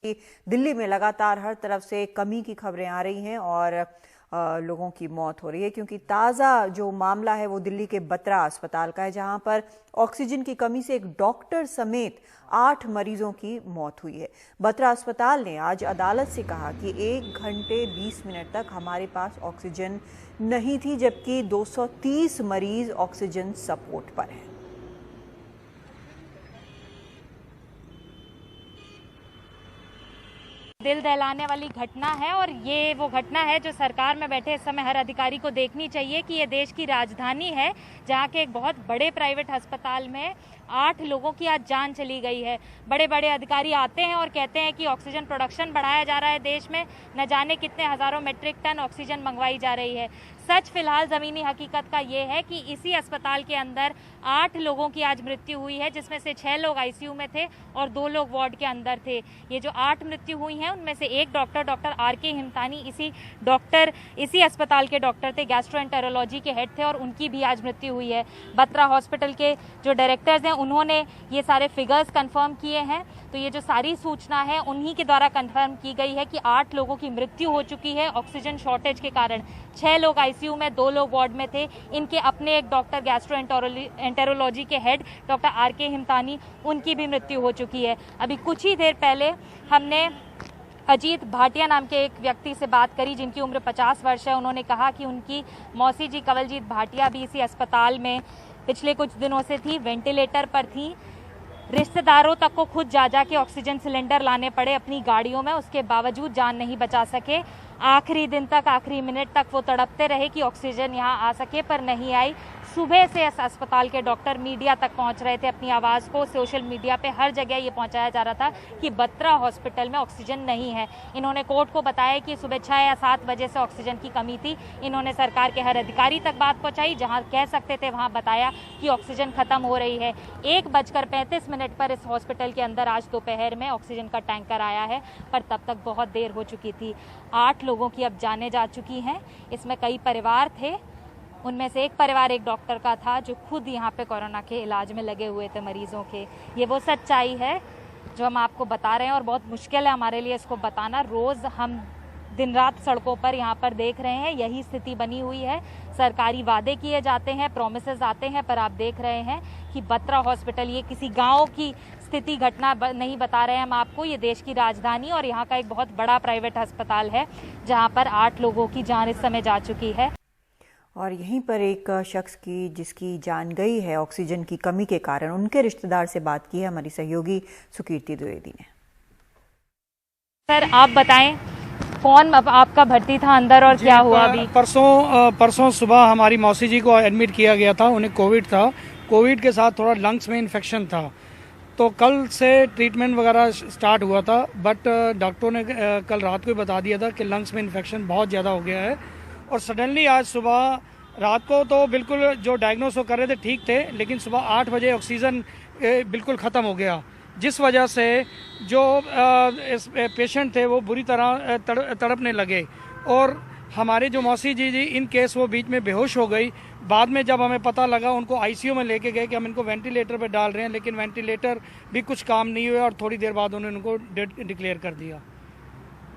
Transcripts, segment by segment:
दिल्ली में लगातार हर तरफ से कमी की खबरें आ रही हैं और लोगों की मौत हो रही है, क्योंकि ताज़ा जो मामला है वो दिल्ली के बत्रा अस्पताल का है, जहां पर ऑक्सीजन की कमी से एक डॉक्टर समेत 8 मरीजों की मौत हुई है। बत्रा अस्पताल ने आज अदालत से कहा कि 1 घंटे 20 मिनट तक हमारे पास ऑक्सीजन नहीं थी, जबकि 230 मरीज ऑक्सीजन सपोर्ट पर हैं। दिल दहलाने वाली घटना है और ये वो घटना है जो सरकार में बैठे इस समय हर अधिकारी को देखनी चाहिए कि ये देश की राजधानी है, जहाँ के एक बहुत बड़े प्राइवेट अस्पताल में 8 लोगों की आज जान चली गई है। बड़े बड़े अधिकारी आते हैं और कहते हैं कि ऑक्सीजन प्रोडक्शन बढ़ाया जा रहा है, देश में न जाने कितने हजारों मीट्रिक टन ऑक्सीजन मंगवाई जा रही है। सच फिलहाल ज़मीनी हकीकत का ये है कि इसी अस्पताल के अंदर 8 लोगों की आज मृत्यु हुई है, जिसमें से 6 लोग आईसीयू में थे और 2 लोग वार्ड के अंदर थे। ये जो 8 मृत्यु हुई हैं उनमें से एक डॉक्टर आर.के. हिमतानी इसी अस्पताल के डॉक्टर थे, गैस्ट्रोएंटेरोलॉजी के हेड थे, और उनकी भी आज मृत्यु हुई है। बत्रा हॉस्पिटल के जो डायरेक्टर्स हैं उन्होंने ये सारे फिगर्स कंफर्म किए हैं। तो ये जो सारी सूचना है उन्हीं के द्वारा कंफर्म की गई है कि 8 लोगों की मृत्यु हो चुकी है ऑक्सीजन शॉर्टेज के कारण। 6 लोग आईसीयू में, 2 लोग वार्ड में थे। इनके अपने एक डॉक्टर गैस्ट्रोएंटेरोलॉजी के हेड डॉक्टर आर.के. हिमतानी, उनकी भी मृत्यु हो चुकी है। अभी कुछ ही देर पहले हमने अजीत भाटिया नाम के एक व्यक्ति से बात करी, जिनकी उम्र 50 वर्ष है। उन्होंने कहा कि उनकी मौसी जी कवलजीत भाटिया भी इसी अस्पताल में पिछले कुछ दिनों से थी, वेंटिलेटर पर थी। रिश्तेदारों तक को खुद जा के ऑक्सीजन सिलेंडर लाने पड़े अपनी गाड़ियों में, उसके बावजूद जान नहीं बचा सके। आखिरी दिन तक, आखिरी मिनट तक वो तड़पते रहे कि ऑक्सीजन यहाँ आ सके, पर नहीं आई। सुबह से इस अस्पताल के डॉक्टर मीडिया तक पहुंच रहे थे, अपनी आवाज़ को सोशल मीडिया पे हर जगह ये पहुंचाया जा रहा था कि बत्रा हॉस्पिटल में ऑक्सीजन नहीं है। इन्होंने कोर्ट को बताया कि सुबह 6 या 7 बजे से ऑक्सीजन की कमी थी। इन्होंने सरकार के हर अधिकारी तक बात पहुंचाई, जहां कह सकते थे वहां बताया कि ऑक्सीजन खत्म हो रही है। 1:35 पर इस हॉस्पिटल के अंदर आज दोपहर में ऑक्सीजन का टैंकर आया है, पर तब तक बहुत देर हो चुकी थी। 8 लोगों की अब जानें जा चुकी हैं। इसमें कई परिवार थे, उनमें से एक परिवार एक डॉक्टर का था जो खुद यहाँ पे कोरोना के इलाज में लगे हुए थे मरीजों के। ये वो सच्चाई है जो हम आपको बता रहे हैं और बहुत मुश्किल है हमारे लिए इसको बताना। रोज़ हम दिन रात सड़कों पर यहाँ पर देख रहे हैं, यही स्थिति बनी हुई है। सरकारी वादे किए जाते हैं, प्रोमिसेस आते हैं, पर आप देख रहे हैं कि बत्रा हॉस्पिटल ये किसी गाँव की स्थिति घटना नहीं बता रहे हैं हम आपको। ये देश की राजधानी और यहाँ का एक बहुत बड़ा प्राइवेट अस्पताल है, जहाँ पर 8 लोगों की जान इस समय जा चुकी है। और यहीं पर एक शख्स की जिसकी जान गई है ऑक्सीजन की कमी के कारण, उनके रिश्तेदार से बात की है हमारी सहयोगी सुकीर्ति द्विवेदी ने। सर आप बताएं, कौन आपका भर्ती था अंदर और क्या हुआ अभी? परसों सुबह हमारी मौसी जी को एडमिट किया गया था। उन्हें कोविड था, कोविड के साथ थोड़ा लंग्स में इन्फेक्शन था, तो कल से ट्रीटमेंट वगैरह स्टार्ट हुआ था। बट डॉक्टरों ने कल रात को ही बता दिया था कि लंग्स में इन्फेक्शन बहुत ज़्यादा हो गया है। और सडनली आज सुबह, रात को तो बिल्कुल जो डायग्नोस कर रहे थे ठीक थे, लेकिन सुबह 8 बजे ऑक्सीजन बिल्कुल ख़त्म हो गया, जिस वजह से जो पेशेंट थे वो बुरी तरह तड़पने लगे। और हमारे जो मौसी जी इन केस वो बीच में बेहोश हो गई। बाद में जब हमें पता लगा, उनको आईसीयू में लेके गए कि हम इनको वेंटिलेटर पे डाल रहे हैं, लेकिन वेंटिलेटर भी कुछ काम नहीं हुआ और थोड़ी देर बाद उन्होंने उनको डेड डिक्लेयर कर दिया।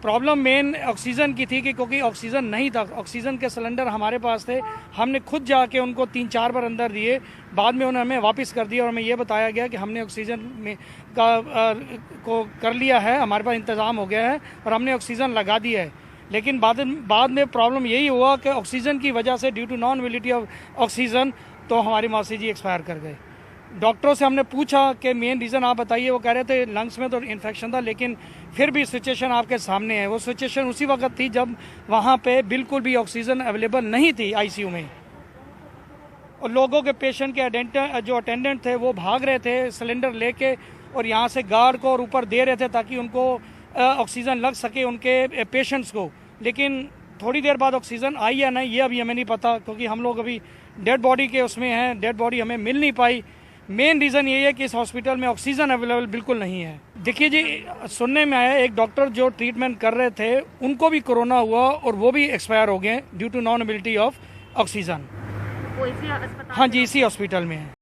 प्रॉब्लम मेन ऑक्सीजन की थी कि क्योंकि ऑक्सीजन नहीं था, ऑक्सीजन के सिलेंडर हमारे पास थे, हमने खुद जाके उनको 3-4 बार अंदर दिए। बाद में उन्होंने हमें वापस कर दिया और हमें ये बताया गया कि हमने ऑक्सीजन में को कर लिया है, हमारे पास इंतज़ाम हो गया है और हमने ऑक्सीजन लगा दिया है। लेकिन बाद में प्रॉब्लम यही हुआ कि ऑक्सीजन की वजह से, due to non availability of oxygen, तो हमारी मौसी जी एक्सपायर कर गए। डॉक्टरों से हमने पूछा कि मेन रीज़न आप बताइए। वो कह रहे थे लंग्स में तो इन्फेक्शन था, लेकिन फिर भी सिचुएशन आपके सामने है। वो सिचुएशन उसी वक्त थी जब वहाँ पे बिल्कुल भी ऑक्सीजन अवेलेबल नहीं थी आईसीयू में, और लोगों के पेशेंट के जो अटेंडेंट थे वो भाग रहे थे सिलेंडर लेके और यहाँ से गार्ड को और ऊपर दे रहे थे ताकि उनको ऑक्सीजन लग सके उनके पेशेंट्स को। लेकिन थोड़ी देर बाद ऑक्सीजन आई या नहीं ये अभी हमें नहीं पता, क्योंकि हम लोग अभी डेड बॉडी के उसमें हैं, डेड बॉडी हमें मिल नहीं पाई। मेन रीज़न यही है कि इस हॉस्पिटल में ऑक्सीजन अवेलेबल बिल्कुल नहीं है। देखिए जी, सुनने में आया एक डॉक्टर जो ट्रीटमेंट कर रहे थे उनको भी कोरोना हुआ और वो भी एक्सपायर हो गए due to non availability of oxygen. वो इसी अस्पताल? हाँ जी, इसी हॉस्पिटल में है।